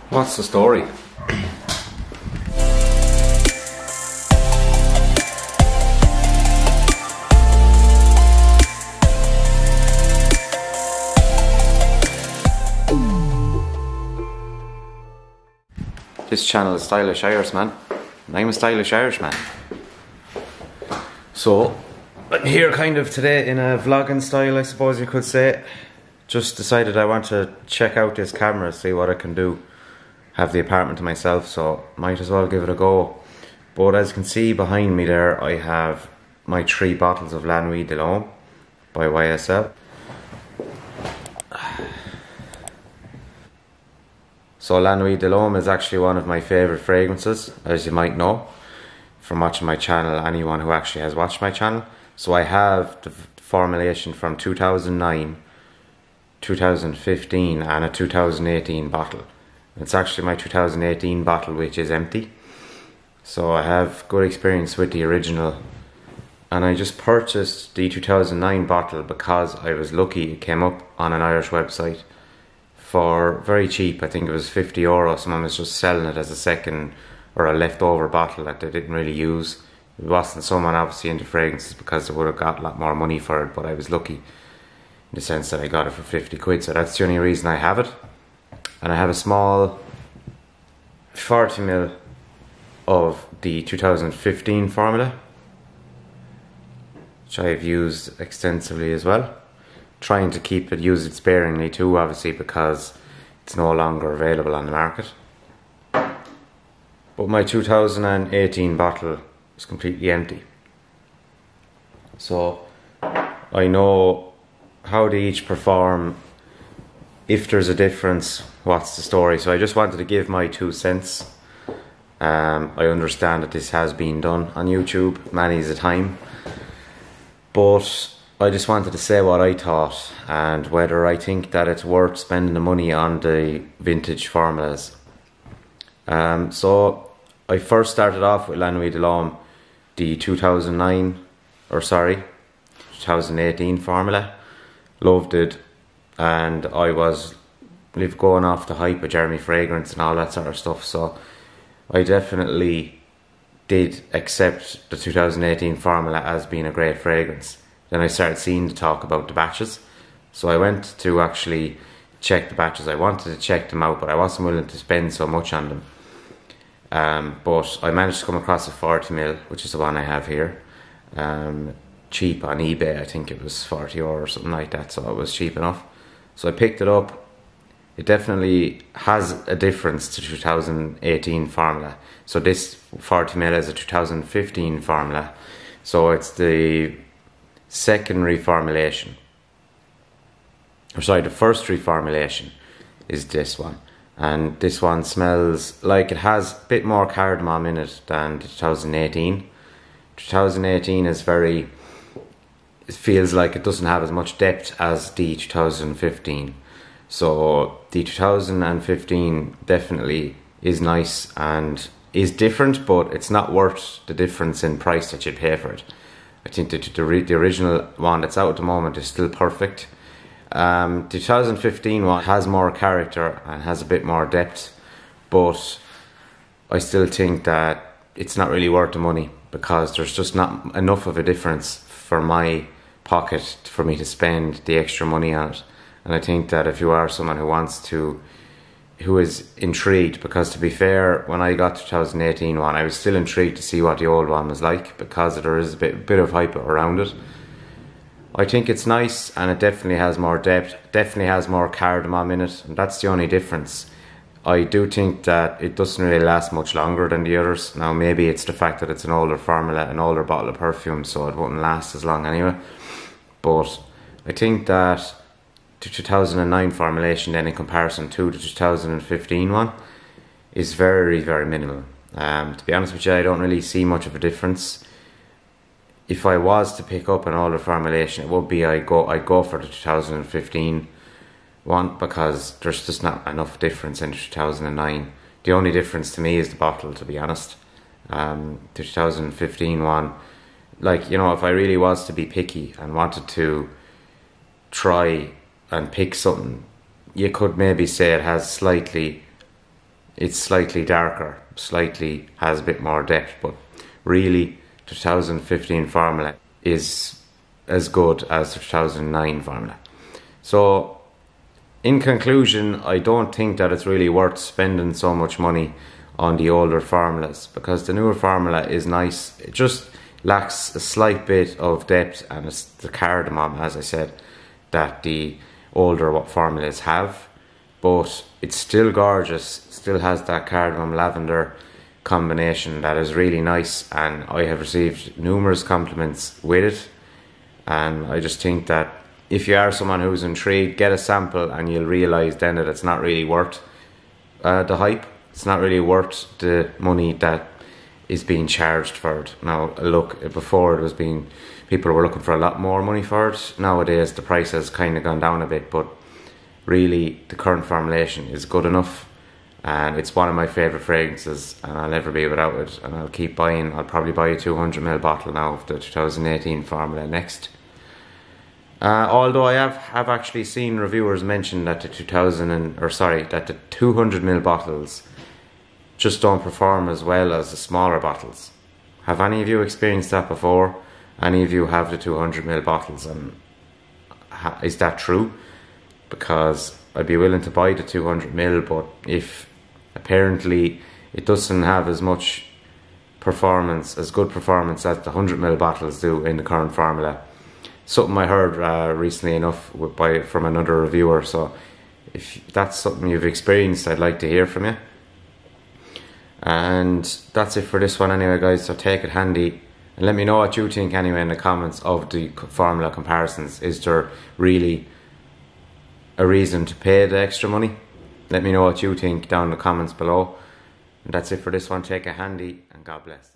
What's the story? This channel is Stylish Irishman, and I'm a stylish Irishman. So, I'm here kind of today in a vlogging style, I suppose you could say. Just decided I want to check out this camera, see what I can do. Have the apartment to myself, so might as well give it a go. But as you can see behind me there, I have my 3 bottles of Nuit by YSL. So Nuit is actually one of my favourite fragrances, as you might know from watching my channel, anyone who actually has watched my channel. So I have the formulation from 2009, 2015 and a 2018 bottle. It's actually my 2018 bottle which is empty. So I have good experience with the original. And I just purchased the 2009 bottle because I was lucky it came up on an Irish website for very cheap. I think it was €50. Someone was just selling it as a second or a leftover bottle that they didn't really use. It wasn't someone obviously into fragrances because they would have got a lot more money for it, but I was lucky in the sense that I got it for 50 quid, so that's the only reason I have it. And I have a small 40ml of the 2015 formula, which I've used extensively as well. Trying to keep it, use it sparingly too, obviously, because it's no longer available on the market. But my 2018 bottle is completely empty. So I know how they each perform, if there's a difference, what's the story. So I just wanted to give my 2 cents. I understand that this has been done on YouTube many's a time, but I just wanted to say what I thought and whether I think that it's worth spending the money on the vintage formulas. So I first started off with Nuit, the 2018 formula. Loved it, and I was going off the hype of Jeremy Fragrance and all that sort of stuff, so I definitely did accept the 2018 formula as being a great fragrance. Then I started seeing the talk about the batches, so I went to actually check the batches. I wanted to check them out, but I wasn't willing to spend so much on them. But I managed to come across a 40ml, which is the one I have here. Cheap on eBay, I think it was €40 or something like that, so it was cheap enough. So I picked it up. It definitely has a difference to 2018 formula. So this 40ml is a 2015 formula, so it's the second reformulation. Or sorry, the first reformulation is this one. And this one smells like it has a bit more cardamom in it than the 2018. 2018 is very, it feels like it doesn't have as much depth as the 2015. So the 2015 definitely is nice and is different, but it's not worth the difference in price that you pay for it. I think that the original one that's out at the moment is still perfect. The 2015 one has more character and has a bit more depth, but I still think that it's not really worth the money because there's just not enough of a difference for my pocket for me to spend the extra money on it. And I think that if you are someone who is intrigued, because to be fair, when I got the 2018 one, I was still intrigued to see what the old one was like because there is a bit of hype around it. I think it's nice, and it definitely has more depth, definitely has more cardamom in it, and that's the only difference. I do think that it doesn't really last much longer than the others. Now maybe it's the fact that it's an older formula, an older bottle of perfume, so it wouldn't last as long anyway. But I think that the 2009 formulation then in comparison to the 2015 one is very, very minimal. To be honest with you, I don't really see much of a difference. If I was to pick up an older formulation, it would be I'd go for the 2015 one because there's just not enough difference in the 2009. The only difference to me is the bottle, to be honest. The 2015 one, like, you know, if I really was to be picky and wanted to try and pick something, you could maybe say it has slightly it's slightly darker, slightly has a bit more depth, but really the 2015 formula is as good as the 2009 formula. So in conclusion, I don't think that it's really worth spending so much money on the older formulas, because the newer formula is nice. It just lacks a slight bit of depth, and it's the cardamom, as I said, that the older formulas have. But it's still gorgeous, still has that cardamom lavender combination that is really nice, and I have received numerous compliments with it. And I just think that if you are someone who's intrigued, get a sample and you'll realise then that it's not really worth the hype. It's not really worth the money that is being charged for it. Now look, before it was being, people were looking for a lot more money for it. Nowadays the price has kind of gone down a bit, but really the current formulation is good enough, and it's one of my favourite fragrances, and I'll never be without it, and I'll keep buying. I'll probably buy a 200ml bottle now of the 2018 formula next. Although I have actually seen reviewers mention that the 200ml bottles just don't perform as well as the smaller bottles. Have any of you experienced that before? Any of you have the 200ml bottles, and is that true? Because I'd be willing to buy the 200ml, but if apparently it doesn't have as much performance, as good performance as the 100ml bottles do in the current formula. Something I heard recently enough from another reviewer. So if that's something you've experienced, I'd like to hear from you. And that's it for this one anyway, guys, so take it handy and let me know what you think anyway in the comments of the formula comparisons. Is there really a reason to pay the extra money? Let me know what you think down in the comments below. And that's it for this one. Take it handy, and God bless.